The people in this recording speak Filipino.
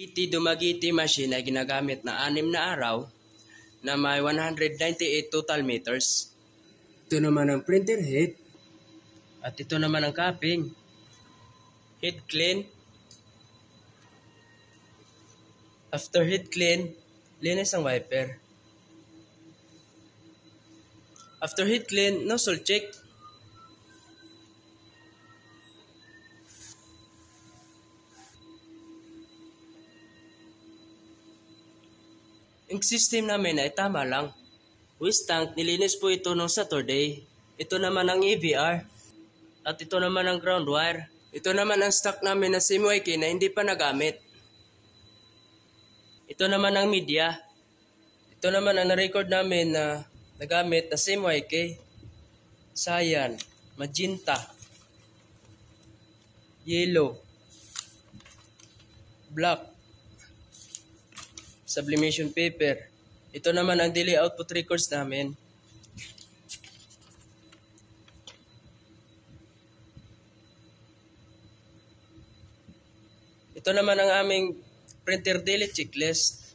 Iti dumagiti machine ay ginagamit na 6 na araw na may 198 total meters. Ito naman ang printer head. At ito naman ang cupping. Head clean. After head clean, linis ang wiper. After head clean, nozzle check. Ang system namin ay tama lang. Waste tank, nilinis po ito noong Saturday. Ito naman ang EVR. At ito naman ang ground wire. Ito naman ang stock namin na SIM-YK na hindi pa nagamit. Ito naman ang media. Ito naman ang na-record namin na nagamit na SIM-YK. Cyan, magenta, yellow, black, sublimation paper. Ito naman ang delay output records namin. Ito naman ang aming printer daily checklist.